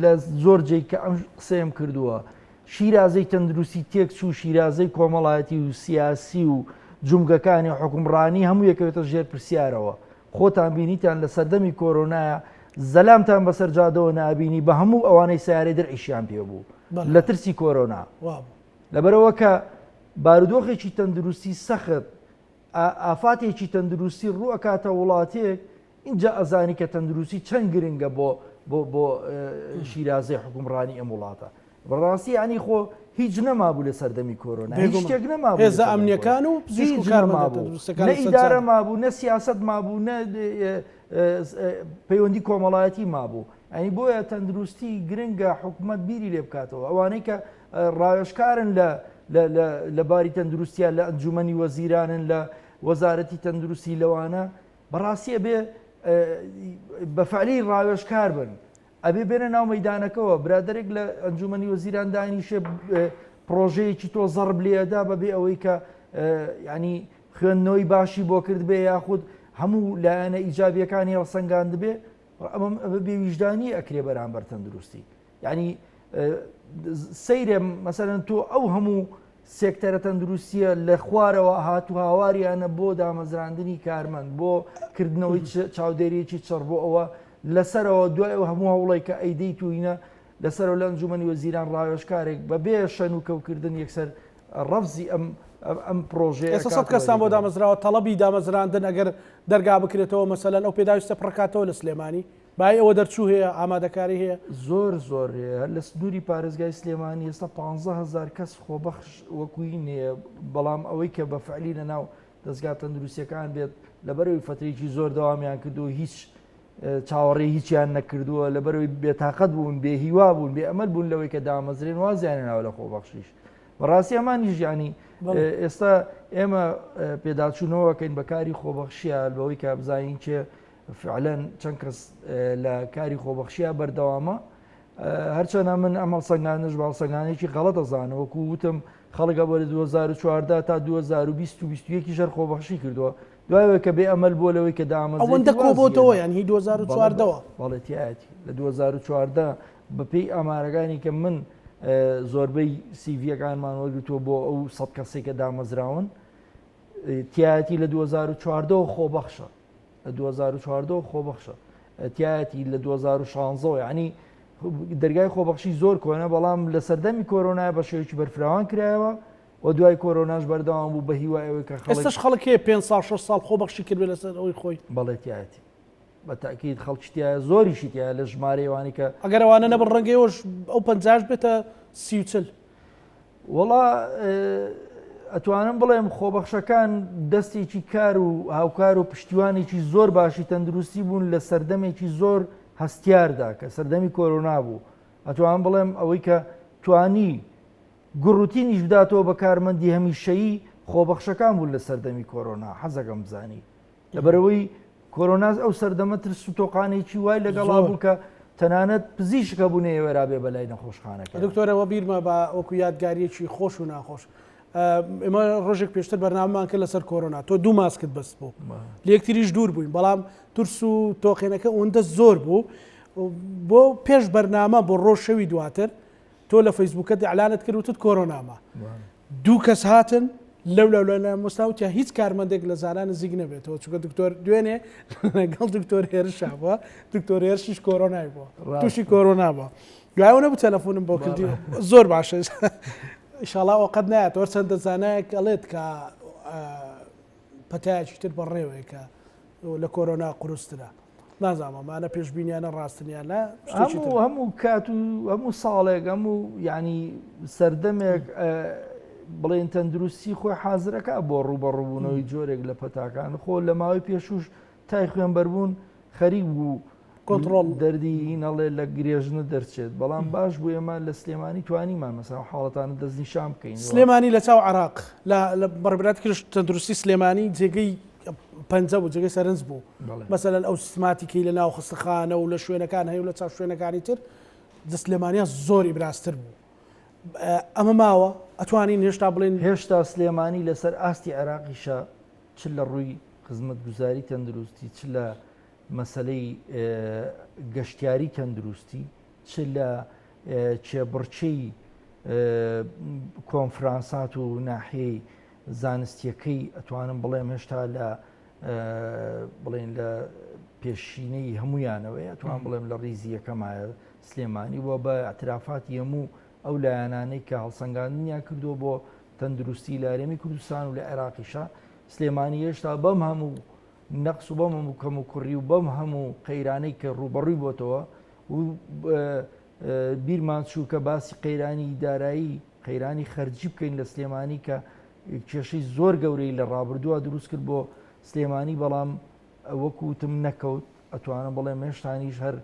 لە زۆر جێی کە ئەم قسەیەم کردووە شیرازەی تەندروستی تێکچوو شیرازەی کۆمەڵایەتی و سیاسی و جومگەکانی حکومڕانی هەموو یەکەوێتە ژێر پرسیارەوە خۆتان بینیتان لە سەردەمی کۆرۆنایە زەلامتان بەسەر جادەوە نابینی بە هەموو ئەوانەی سیارەی دەرعیشیان پێ بوو لە ترسی کۆرۆنا لەبەرەوە کە بارودۆخێکی تەندروستی سەخت ئافاتێکی تەندروستی ڕووەکاتە وڵاتێک اینجا ئەزانی کە تەندروستی چەند گرنگە بۆ شیرازەی حکومڕانی ئەم وڵاتە بەڕاستی ینی خۆ هیچ نەمابوو لە سەردەمی کۆرۆنا هیچ شتێک نەمابوو هێزە ئەمنیەکان و پزیشک و کارمەندان نە ئیدارە مابوو نە سیاست مابوو نە پەیوەندی کۆمەڵایەتی مابوو ئەنی بۆیە تەندروستی گرنگە حکوومەت بیری لێ بکاتەوە ئەوانەی کە ڕاوێژکارن لە باری تەندروستیان لە ئەنجومەنی وەزیرانن لە وەزارەتی تەندروستی لەوانە بەڕاستیە بێ بەفعلی ڕاوێژکار بن ئەبێ بێنە ناو مەیدانەکەەوە برادێک لە ئەنجومەنی وەزیران دانیشە پرۆژەیەکی تۆ زەرب لێدا بەبێ ئەوەی کە ینی خوێندنەوەی باشی بۆ کرد بێ یاخود هەموو لایەنە ئیجابیەکانی ڕسەنگاند بێ ئەمە بێویژدانی ئەکرێ بەرامبەر تەندروستی ینی سەیرە مەسەرەن تۆ ئەو هەموو سێکتەرە تەندروستیە لە خوارەوە هاتو هاواریانە بۆ دامەزراندنی کارمەند بۆ کردنەوەی چاودێریەکی چڕ بۆ ئەوە لەسەرەوە دوای ئەو هەموو هەوڵی کە ئەیدەی توینە لەسەرەوە لە ئەنجومەنی وەزیران ڕاوێژکارێک بەبێ شەن و کەوکردن یەکسەر ڕەفزی ئەم پرۆژەیە ئێستا سەد کەسان بۆ دامەزراوە تەڵەبی دامەزراندن ئەگەر دەرگا بکرێتەوە مەسەلەن ئەو پێداویستە پڕکاتەوە لە سلێمانی بای ئەوە دەرچوو هەیە ئامادەکاری هەیە زۆر هەیە لە سنووری پارێزگای سلێمانی ئێستا 15,000 کەس خۆبەخش وەکوی نەیە بەڵام ئەوەی کە بەفعلی لە ناو دەستگا تەندروستیەکان بێت لەبەرەوەی فترێکی زۆر دەوامیان کردو هیچ چاوەڕێ هیچیان نەکردووە لەبەرەوەی بێتاقەت بوون بێ هیوا بوون بێ ئەمەل بوون لەوەی کە دامەزرێن وازیانە ناوە لە خۆبەخشیش بەڕاستی ئەمانی ژیانی ئێستا ئێمە پێداچوونەوەکەین بەکاری خۆبەخشیە بەوەی کە بزانین چێ فعلەن چەند کەس لە کاری خۆبەخشیە بەردەوامە هەرچەنە من ئەم هەڵسەنگانش باڵسەنگانێکی غەڵەت دەزانم وەکو وتم خەڵگە بۆ لە 2014 تا 2020 ژەر خۆبەخشی کردووە دوایەوە کە بێ ئەمەل بۆ لەوەی کە دامەزرێت ئەوەندە کۆبۆتەوە یانی 2014 بەڵێتیایەتی لە 2014 بەپێی ئامارەکانی کە من زۆربەی سیڤەکانمان وەرگتووە بۆ ئەو 100 کەسێک کە دامەزراون تایەتی لە 2014 خۆبەخشە لە 2014 خۆبەخشە تایەتی لە 2016 ینی دەرگای خۆبەخشی زۆر کۆنە بەڵام لە سەردەمی کۆرۆنای بە شێوکی بەرفراوان کرایەوە و دوای کۆرۆناش بەردەوام بوو بە هیوایەوەی کە ئێستاش خەڵک هەیە 5 ساڵ 6 ساڵ خۆبەخشی کرد لەسەر ئەوەی خۆی بەڵێتیایەتی بە تاکید خەڵکیتیایە زۆریشی تایە لە ژمارەیەوانی کە ئەگەر ئەوانە نەبن ڕەنگەیەوەش ئەو 50 بێتە 30 وەڵا ئەتوانم بڵێم خۆبەخشەکان دەستێکی کار و هاوکار و پشتیوانێکی زۆر باشی تەندروستی بوون لە سەردەمێکی زۆر هەستیاردا کە سەردەمی کۆرۆنا بوو ئەتوانم بڵێم ئەوەی کە توانی گوڕوتینیش بداتەوە بە کارمەندی هەمیشەیی خۆبەخشەکان بوون لە سەردەمی کۆرۆنا حەزەکەم بزانی لەبەرەوەی کۆرۆنا ئەو سەردەمە ترس و تۆقانێکی وای لەگەڵا بوو کە تەنانەت پزیشکە بوونێ وێرابێ بەلای نەخۆشخانەکە دکتۆرەوە بیرمە بە وەکو یادگاریەکی خۆش و ناخۆش ئێمە ڕۆژێک پێشتر بەرنامەمان کرد لەسەر کۆرۆنا تۆ دوو ماسکت بەست بوو لە یەکتریش دوور بووین بەڵام ترس و تۆقێنەکە ئەوەندە زۆر بوو بۆ پێش بەرنامە بۆ ڕۆژ شەوی دواتر تۆ لە فەیسبووکەت ئەعلانت کرد وتت کۆرۆنامە دوو کەس هاتن لەو مستاوتیا هیچ کارمەندێک لە زانان نزیک نەبێتەوە چونکە دکتۆر دوێنێ لەگەڵ دکتۆر هێرشا بووە دکتۆر هێرشیش کۆرۆنای بووە تووشی کۆرۆنا بووە دوایەوە نەبوو تەلەفۆنم بۆ کردی زۆر باشە ئینشاڵڵا ئەوقەت نایەتەوە چەند دەزانایەک ئەڵێت کە پەتایەکی تر بەڕێوەیە کە لە کۆرۆنا قورسترا نازانمەمانە پێشبینیانە ڕاستنیانە هەموو کات و هەموو ساڵێک هەموو ینی سەردەمێک بڵێن تەندروستی خۆی حازرەکە بۆ ڕوبەڕووبوونەوەی جۆرێک لە پەتاکان خۆ لە ماوەی پێشوش تای خوێنبەربوون خەریک بوو کۆنتڕۆڵ دەردی هینەڵێ لە گرێژنە دەرچێت بەڵام باش بوو ئێمە لە سلێمانی توانیمان مەسا حاڵەتانە دەستنیشان بکەین سلێمانی لە چاو عراق لە بەڕێبرات کرد تەندروستی سلێمانی جێگەی پەنجە بوو جێگەی سەرنج بوو مەسەلەن ئەو سیستماتیکی لە ناو خستەخانە و لە شوێنەکان هەیە و لە چاو شوێنەکانی تر سلێمانیا زۆری براستر بوو ئەمە ماوە ئەتوانین هێشتا بڵێن هێشتا سلێمانی لەسەر ئاستی عێراقیشە چ لە ڕووی خزمەتگوزاری تەندروستی چ لە مەسلەی گەشتیاری تەندروستی چ لە چێبڕچەی کۆنفرانسات و ناحیەی زانستیەکەی ئەتوانم بڵێم هێشتا لە بڵێن لە پێشینەی هەمویانەوەی ئەتوان بڵێم لە ڕیزی یەکەمایە سلێمانی بۆ بە ئەترافاتی هەموو ئەو لایەنانەی کە هەڵسەنگاندنیان کردووە بۆ تەندروستی لە هەرێمی کوردستان و لە عێراقیشە سلێمانی هێشتا بەم هەموو نەقس و بەم هەموو کەم و کوڕی و بەم هەموو قەیرانەی کە ڕوبەڕووی بۆتەوە و بیرمان چوو کە باسی قەیرانی دارایی قەیرانی خەرجی بکەین لە سلێمانی کە کێشەی زۆر گەورەی لە ڕابردووە دروست کرد بۆ سلێمانی بەڵام وەکوتم نەکەوت ئەتوانم بڵێم هێشتانیش هەر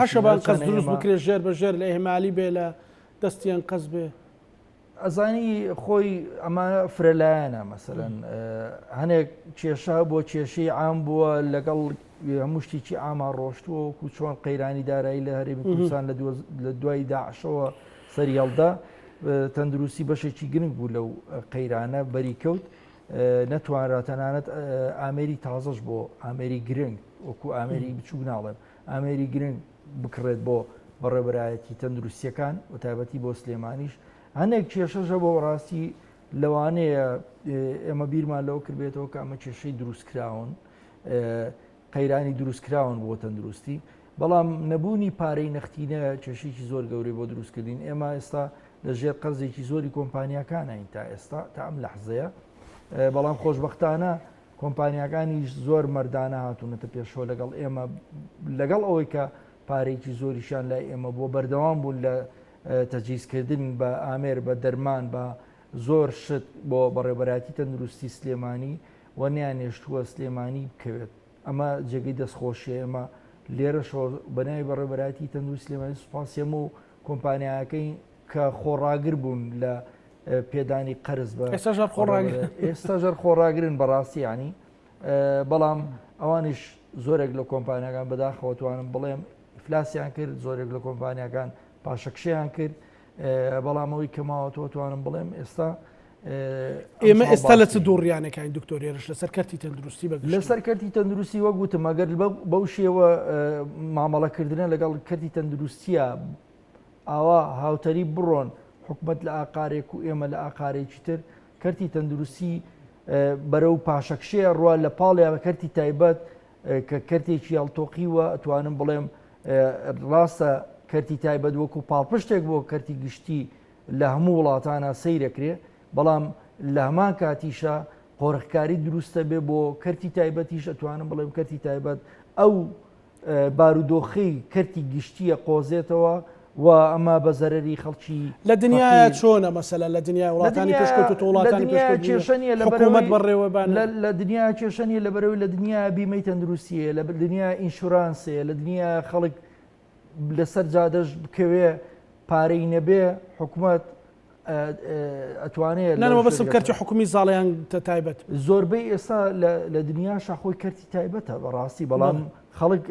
حەشەبان قەز دروست بکرێت ژێر بە ژێر لە ئێمالی بێ لە دەستیان قەز بێ ئەزانی خۆی ئەمانە فرەلایەنە مەسەرەن هەنێک کێشە بۆ کێشەی عام بووە لەگەڵ هەموو شتێکی ئاما ڕۆشتووە وەکو چۆن قەیرانی دارایی لە هەرێمی کوردستان لە دوای داعشەوە سەریاڵدا تەندروستی بەشێکی گرنگ بوو لەو قەیرانە بەری کەوت نەتوانرا تەنانەت ئامێری تازەش بۆ ئامێری گرنگ وەکو ئامێری بچوو ناڵێم ئامێری گرنگ بکڕێت بۆ بەڕێبەرایەتی تەندروستیەکان و تایبەتی بۆ سلێمانیش هەندێک کێشەشە بۆ ڕاستی لەوانەیە ئێمە بیرمان لەوە کردبێتەوە کە ئەمە کێشەی دروستکراون قەیرانی دروستکراون بۆ تەندروستی بەڵام نەبوونی پارەی نەختینە کێشێکی زۆر گەورەی بۆ دروستکردین ئێمە ئێستا لە ژێر قەرزێکی زۆری کۆمپانیاکانین تا ئێستا تا ئەم لەحزەیە بەڵام خۆشبەختانە کۆمپانیاکانیش زۆر مەردانە هاتوونەتە پێشەوە لەگەڵ ئێمە لەگەڵ ئەوەی کە پارێکی زۆریشان لای ئێمە بۆ بەردەوام بوون لە تەجیزکردن بە ئامێر بە دەرمان بە زۆر شت بۆ بەڕێبەراتی تەندروستی سلێمانی وەنیان هێشتووە سلێمانی بکەوێت ئەمە جێگەی دەستخۆشیە ئێمە لێرەشەوە بەناوی بەڕێبەراتی تەندروستی سلێمانی سوپاسیەمە و کۆمپانیاکەی کە خۆڕاگر بوون لە پێدانی قەرز بە ئێستاژەر خۆڕاگرن بەڕاستی ینی بەڵام ئەوانیش زۆرێک لە کۆمپانیەکان بەداخەوە توانم بڵێم ئیفلاسیان کرد زۆرێک لە کۆمپانیەکان پاشەکشیان کرد بەڵامەوەی کەماوەتەوە توانم بڵێم ئێستا ئێمە ئێستا لە چ دووڕیانەکانی دکتۆرێرش لەسەر کەرتی تەندروستی لەسەر کەرتی تەندروستی وەگوتم ئەگەر بەو شێوە مامەڵەکردنە لەگەڵ کەرتی تەندروستیە ئاوا هاوتەری بڕۆن حکومت لە ئاقارێک و ئێمە لە ئاقارێکی تر کەرتی تەندروستی بەرەو پاشەکشەیە ڕوا لە پاڵیا بە کەرتی تایبەت کە کەرتێکی هەڵتۆقیوە ئەتوانم بڵێم ڕاستە کەرتی تایبەت وەکو پاڵپشتێک بۆ کەرتی گشتی لە هەموو وڵاتانە سەیرەکرێ بەڵام لە هەمان کاتیشە قۆڕخکاری دروستە بێ بۆ کەرتی تایبەتیش ئەتوانم بڵێم کەرتی تایبەت ئەو بارودۆخی کەرتی گشتیە قۆزێتەوە و ئەمە بە زەرەری خەڵکی لە دنیاە چۆنە مەسەلە لە دنیای وڵاتانی پێشکەوت و وڵاتانی کێشەنیە حکوومەت بەڕێوەبان لە دنیا کێشەنیە لە بەرەوەی لە دنیا بیمەی تەندروستیە لە دنیا ئینشورانسێ لە دنیا خەڵک لەسەر جادەش بکەوێ پارەی نەبێ حکوومەت ئەتوانێت نەوە بەسم کەرتی حکومی زاڵیان تایبەت زۆربەی ئێستا لە دنیا شاخۆی کەرتی تایبەتە بەڕاستی بەڵام خەڵک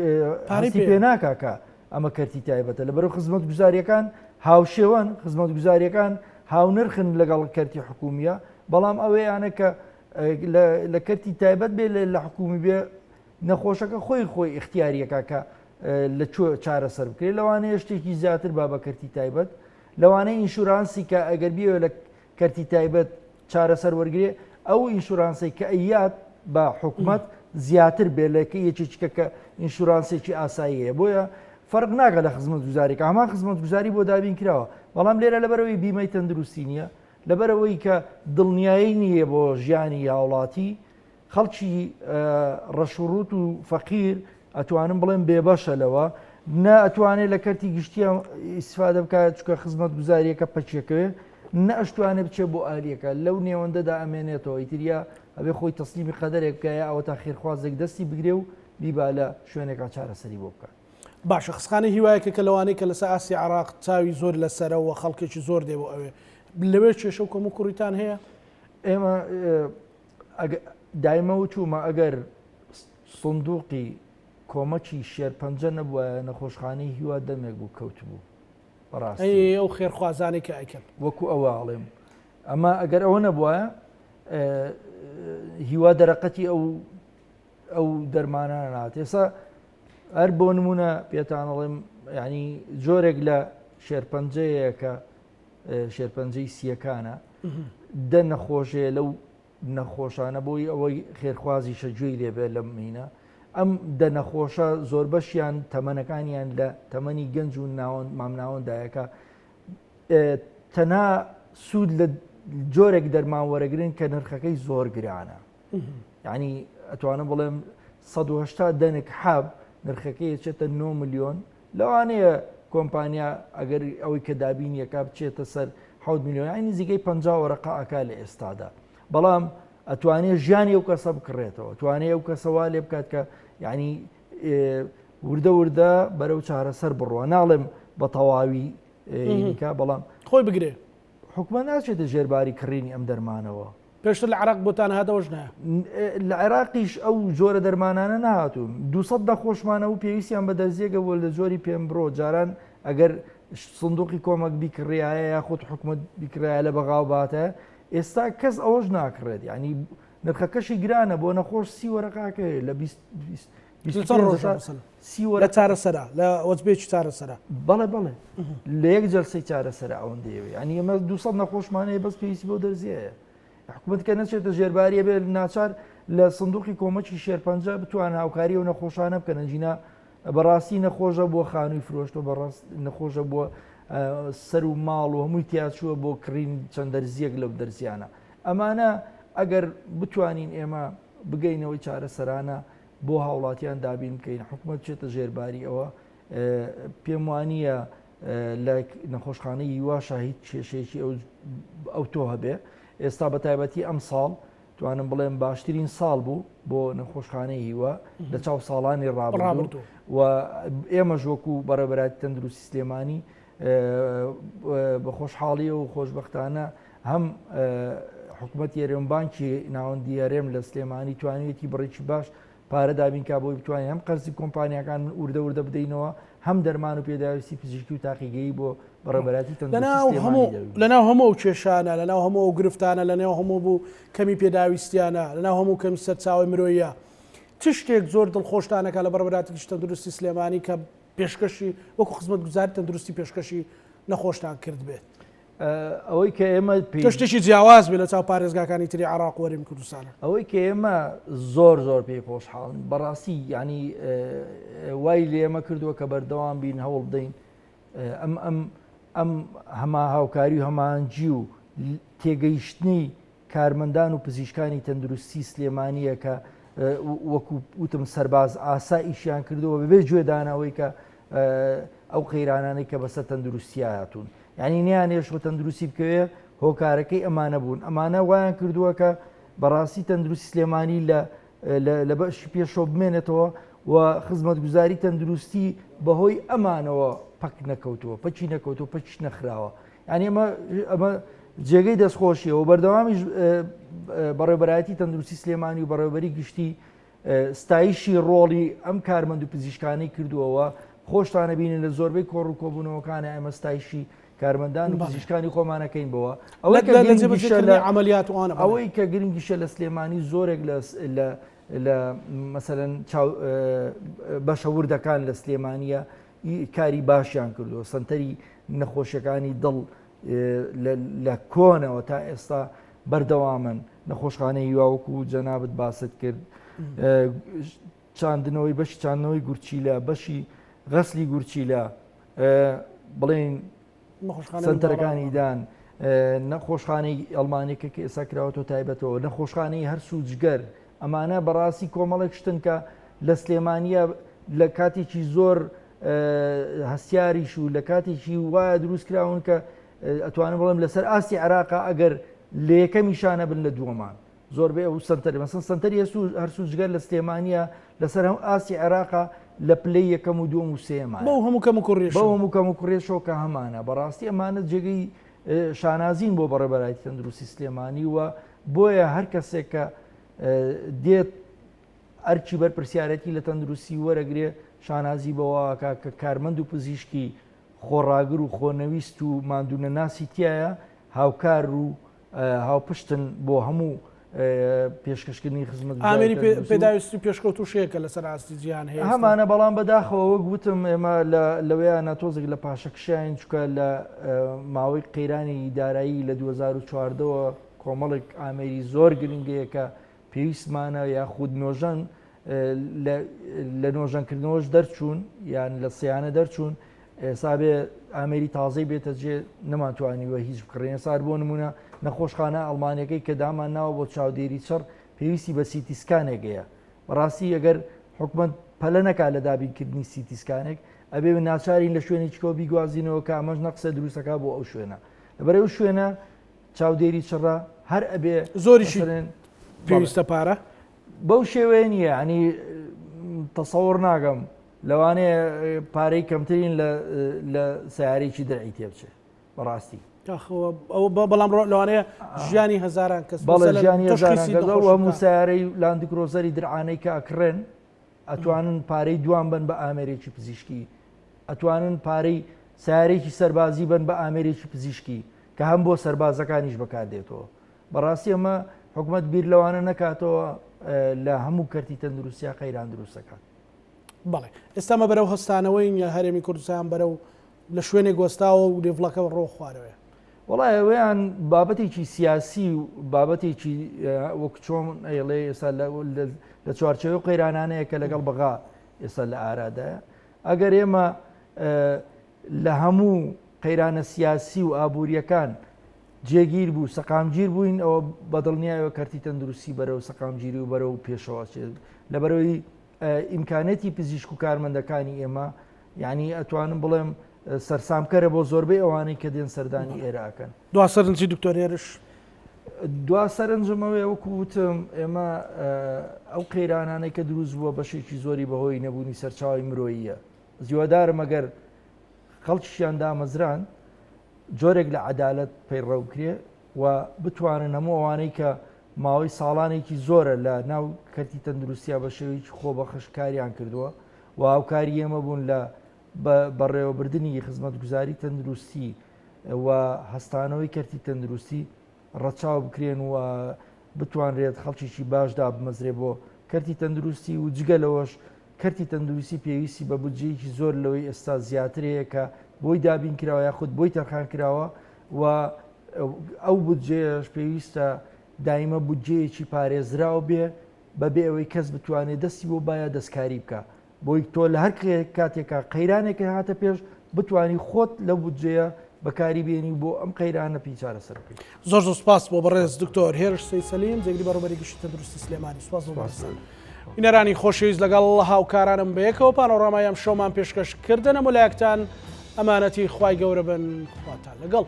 پارەی پێ ناکاکە ئەمە کەرتی تایبەتە لە بەرەو خزمەت گوزاریەکان هاوشێوەن خزمەت گوزاریەکان هاونرخن لەگەڵ کەرتی حکومیە بەڵام ئەوەیانە کە لە کەرتی تایبەت بێ لە حکومی بێ نەخۆشەکە خۆی اختیاریەکە کە لە چارەسەر بکرێت لەوانەیە شتێکی زیاتر با بە کەرتی تایبەت لەوانەیە ئینشورانسی کە ئەگەر بیەوە لە کەرتی تایبەت چارەسەر وەرگێ ئەو ئینشورانسی کە ئەیات بە حکومت زیاتر بێ لەکە یەکێکە کە ئینشورانسێکی ئاساییە بۆیە فەرق ناکە لە خزمەت گوزاریکە هەمان خزمەت گوزاری بۆ دابین کراوە بەڵام لێرە لەبەرەوەی بیمەی تەندروستی نییە لەبەرەوەی کە دڵنیایی نییە بۆ ژیانی هاوڵاتی خەڵکی ڕەشوڕوت و فەقیر ئەتوانم بڵێم بێبەشە لەوە نە ئەتوانێت لە کەرتی گشتیە ئیسفادە بکات چکە خزمەت گوزاریەکە پەچێکەوێ نە ئەشتوانێت بچێت بۆ ئالیەکە لەو نێوەندەدا ئەمێنێتەوە ئیتریا ئەبێ خۆی تەسلیمی قەدەرێک بکایە ئەوە تا خێرخوازێک دەستی بگرێ و بیبا لە شوێنێکا چارەسەری بۆ بکات باشە خسخانی هیوایەکە کە لەوانەیە کە لەسەر ئاسی عراق چاوی زۆر لەسەرەوە خەڵکێکی زۆر دێ بۆ ئەوێ لەوێ کێشە و کەم و کوڕیتان هەیە ئێمە دایمە و چوومە ئەگەر سندوقی کۆمەکی شێرپەنجە نەبووە نەخۆشخانەی هیوا دەمێک بوو کەوت بوو بەڕاستی ئەو خێرخوازانێک کە ئەیکەن وەکو ئەوە ئاڵێم ئەمە ئەگەر ئەوە نەبووە هیوا دەرەقەتی ئەو دەرمانانە نات ئێستا هەر بۆ نمونە پێتانەڵێم ینی جۆرێک لە شێرپەنجەیە کە شێرپەنجەی سیەکانە دە نەخۆشێ لەو نەخۆشانە بۆی ئەوەی خێرخوازی شەجوێی لێبێ لەم مینە ئەم دە نەخۆشە زۆر بەشیان تەمەنەکانیان لە تەمەنی گەنج و مامناوەندایەکە تەنا سوود لە جۆرێک دەرمان وەرەگرن کە نرخەکەی زۆر گرانە یعنی ئەتوانە بڵێم 180 دەنێک حاب نرخەکەی چێتە 9 ملیۆن لەوانەیە کۆمپانیا ئەگەر ئەوەی کە دابینیەکە بچێتە سەر حوت میلیۆن ینی نزیکەی 50 وەرەقەکە لە ئێستادا بەڵام ئەتوانێت ژیانی ئەو کەسە بکڕێتەوە توانێت ئەو کەسەوا لێ بکات کە یعنی وردە وردە بەرەو چارەسەر بڕوە ناڵێم بە تەواوی کە بەڵام خۆی بگرێ حکومە ناچێتە ژێرباری کڕینی ئەم دەرمانەوە پێشتر لە عراق بۆتان هاتەوەش نایە لە عێراقیش ئەو جۆرە دەرمانانە نهاتوون 200 نەخۆشمانە و پێویستیان بە دەرزیەکە بۆ لە زۆری پێم بڕۆ جاران ئەگەر سندوقی کۆمەک بیکڕایە یاخود حکومت بیکرایە لە بەغاو باتە ئێستا کەس ئەوەش ناکڕێت ینی نرخەکەشی گرانە بۆ نەخۆش 30 وەرەقاکە لە 20 لە چارەسەرا لە وەزبێکی چارەسەرا بەڵێ بەڵێ لە یەک جەلسەی چارەسەر ئەوەندەیەوێ ینی ئەمە 200 نەخۆشمانەیە بەس پێویستی بۆ دەرزیەیە حکومت کە نەچێتە ژێرباریە بێت ناچار لە سندوقی کۆمەکی شێرپەنجە بتوان هاوکاری و نەخۆشانە بکەنە جینا بەڕاستی نەخۆشە بۆ خانووی فرۆشتۆ بەڕاست نەخۆشە بۆ سەر و ماڵ و هەمووی تیاچووە بۆ کڕین چەند دەرزیەک لەو دەرزیانە ئەمانە ئەگەر بتوانین ئێمە بگەینەوەی چارەسەرانە بۆ هاوڵاتیان دابین بکەین حکومت چێتە ژێرباری ئەوە پێم وانییە لە نەخۆشخانەی وا شاهید کێشەیەکی ئەو تۆ هەبێ ئێستا بە تایبەتی ئەم ساڵ توانم بڵێم باشترین ساڵ بوو بۆ نەخۆشخانەی هیوە لە چاو ساڵانی ڕابردوو و ئێمەش وەکو بەڕێبەراتی تەندروستی سلێمانی بە خۆشحاڵی و خۆشبەختانە هەم حکوومەت یاریۆنبانکی ناوەندی یارێم لە سلێمانی توانێتی بڕێکی باش پارە دابینکا بۆی بتوانین هەم قەرزی کۆمپانیەکان وردە وردە بدەینەوە هەم دەرمان و پێداویستی پزیشکی و تاقیگەیی بۆ بەڕێبەراتی لەناو هەموو کێشانە لەناو هەموو گرفتانە لەنێو هەموو بوو کەمی پێداویستیانە لەناو هەموو کەمی سەرچاوی مرۆیە چ شتێک زۆر دڵخۆشتانەکە لە بەڕێبەراتی تەندروستی سلێمانی کە پێشکەشی وەکو خزمەتگوزاری تەندروستی پێشکەشی نەخۆشتان کرد بێت ئەوەی کە ئێمە شتێکی جیاواز بێت لە چاو پارێزگاکانی تری عراق وەریم کوردستانە ئەوەی کە ئێمە زۆر پێی خۆشحاڵن بەڕاستی ینی وای لێ ئێمە کردووە کە بەردەوام بین هەوڵ بدەین ئەم هەما هاوکاری و هەمانجی و تێگەیشتنی کارمەندان و پزیشکانی تەندروستی سلێمانیە کە وەکو وتم سەرباز ئاساییشیان کردەوە بەبێ گوێدانەوەی کە ئەو قەیرانانەی کە بەسەر تەندروستی هاتوون ینی نیانێش بە تەندروستی بکەوێ هۆکارەکەی ئەمانە بوون ئەمانە وایان کردووە کە بەڕاستی تەندروستی سلێمانی لە بەشی پێشۆ بمێنێتەوە و خزمەتگوزاری تەندروستی بەهۆی ئەمانەوە پەک نەکەوتووە پەچی نەکەوتەوە پەچ نەخراوە ینی ئەمە جێگەی دەستخۆشیەوە بەردەوامیش بەڕێبەرایەتی تەندروستی سلێمانی و بەڕێوەبەری گشتی ستایشی ڕۆڵی ئەم کارمەند و پزیشکانەی کردووەوە خۆشتانە بینن لە زۆربەی کۆڕ و کۆبوونەوەکانە ئێمە ستایشی کارمەندان و پزیشکانی خۆمانەکەین بەوە ئەوەی کە گرنگیشە لە سلێمانی زۆرێک لە مەسەرەن بەشە وردەکان لە سلێمانیە کاری باشیان کردووە سنتەری نەخۆشیەکانی دڵ لە کۆنەوە تا ئێستا بەردەوامن نەخۆشخانەی یاوەکو جەنابەت باست کرد چاندنەوەی بەشی چاندنەوەی گورچیلە بەشی غەسلی گورچیلە بڵێن سنتەرەکانی دان نەخۆشخانەی ئەڵمانیەکە کە ئێستا کراوەتەوە تایبەتەوە نەخۆشخانەی هەر سوودجگەر ئەمانە بەڕاستی کۆمەڵێک شتن کە لە سلێمانیە لە کاتێکی زۆر هەستیاریش و لە کاتێکی وایە دروست کراون کە ئەتوانم بڵێم لەسەر ئاسی عێراقا ئەگەر لە یەکەمیشانە بن لە دووەمان زۆربەی ئەو سنتەری مەسەن سنتەری هەر سوودجگەر لە سلێمانیە لەسەر هەم ئاسی عێراقا لە پلەی یەکەم و دووەم و سێمان بەو هەموو کەم و کوڕێش بەو هەموو کەم و کوڕێشەوە کە هەمانە بەڕاستی ئەمانە جێگەی شانازین بۆ بەڕێبەرایەتی تەندروستی سلێمانی وە بۆیە هەر کەسێک کە دێت ئەرچی بەرپرسیارەتی لە تەندروستی وەرەگرێ شانازی بەوەکە کە کارمەند و پزیشکی خۆڕاگر و خۆنەویست و ماندوونە ناسی تایە هاوکار و هاوپشتن بۆ هەموو پێشکەشکردنی خزمەت ئامێری پێداویستی پێشکەوت و شەیەکە لەسەر ئاستی جیهان هەیە هەمانە بەڵام بەداخەوە وەک وتم ئێمە لەوەیە ناتۆزێک لە پاشەکشیان چکە لە ماوەی قەیرانی دارایی لە 2014ەوە کۆمەڵێک ئامێری زۆر گرنگەیە کە پێویستمانە یاخود نۆژەن لە نۆژەنکردنەوەش دەرچوون یان لە سیانە دەرچوون ئێستا بێ ئامێری تازەی بێتە جێ نەماتوانیوە هیچ بکڕێنە سار بۆ نمونە نەخۆشخانە ئەڵمانیەکەی کە دامان ناوە بۆ چاودێری چڕ پێویستی بە سیتیسکانێکەیە بەڕاستی ئەگەر حکومت پەلە نەکا لە دابینکردنی سیتیسکانێک ئەبێ ناچارین لە شوێنێکەوە بیگوازینەوە کە ئەمەش نەقسە دروستەکە بۆ ئەو شوێنە لەبەرەو شوێنە چاودێری چڕە هەر ئەبێ زۆریشی پێویستە پارە بەو شێوەیە نییە ینی تەسەوڕ ناگەم لەوانەیە پارەی کەمترین لە سیارێکی دەرعی تێ بچێت بەڕاستی ئەو بەڵام لەوانەیە ژیانی هەزاران کەس بەڵێ ژیانی هەزاران کەس هەموو سیارەی لاندکرۆزەری درعانەی کە ئەکڕێن ئەتوانن پارەی دوان بن بە ئامێرێکی پزیشکی ئەتوانن پارەی سیارێکی سەربازی بن بە ئامێرێکی پزیشکی کە هەم بۆ سەربازەکانیش بەکاردێتەوە بەڕاستی ئەمە حکوومەت بیر لەوانە نەکاتەوە لە هەموو کەرتی تەندروستیا قەیران دروستەکان بەڵێ ئێستامە بەرەو هەستانەوەی هەرێمی کوردستان بەرەو لە شوێنێک گۆستاوە و لێڤڵەکە ڕۆ خوارەوەی وڵای ئەوەیان بابەتێکی سیاسی و بابەتێکی وەک چۆن ئەڵێ ئێستا لە چوارچەوە قەیرانانەیە کە لەگەڵ بەغا ئێستا لە ئارادایە ئەگەر ئێمە لە هەموو قەیرانە سیاسی و ئابوووریەکان جێگیر بوو سەقامگیر بووین ئەوە بەدڵنیایەوە کەرتی تەندروستی بەرەو سەقامگیری و بەرەو پێشەوە لە بەرەوەی ئیمکانەتی پزیشک و کارمەندەکانی ئێمە یعنی ئەتوانم بڵێم سەرسامکەرە بۆ زۆربەی ئەوانەی کە دێن سەردانی ئێراکەن دوا سەرنجی دکتۆر هێرش دوا سەرنجمەوەی وەکو وتم ئێمە ئەو قەیرانانەی کە دروست بووە بەشێکی زۆری بەهۆی نەبوونی سەرچاوی مرۆییە زیوەدارم ئەگەر خەڵکیشیان دامەزران جۆرێک لە عەدالەت پەیڕەو بکرێ و بتوانن هەموو ئەوانەی کە ماوەی ساڵانێکی زۆرە لە ناو کەرتی تەندروستیا بە شێوەیەکی خۆبەخش کاریان کردووە و هاوکاری ئێمە بوون لە بەڕێوەبردننی خزمەتگوزاری تەندروستی و هەستانەوەی کەرتی تەندروستی ڕەچاو بکرێن و بتوانرێت خەڵکیی باشدا بمەزرێ بۆ کەرتی تەندروستی و جگەلەوەش کەرتی تەندروستی پێویستی بە بودجەیەکی زۆر لەوەی ئێستا زیاترەیە کە بۆی دابین کراوە یاخود بۆی تەرخان کراوە و ئەو بودجەیەش پێویستە دایمە بودجەیەکی پارێزراو بێ بەبێ ئەوەی کەس بتوانێت دەستی بۆ باە دەستکاری بکە بۆی تۆ لە هەر کاتێکا قەیرانێکە هاتە پێش بتانی خۆت لەو بودجەیە بەکاری بێنی بۆ ئەم قەیرانە پێی چارەسەر بکەیت. زۆر سوپاس بۆ بەڕێز دکتۆر هێرش سەیسەلیم جێگری بەڕێوەبەری گشتی تەندروستی سلێمانی سوپاس بۆ بەڕێزان. بینەرانی خۆشەویست لەگەڵ هاوکارانم بەیەکەوە پانۆڕامای ئەم شەومان پێشکەشکردنە مولایەکتان ئەمانەتی خوای گەورە بن خواتان لەگەڵ.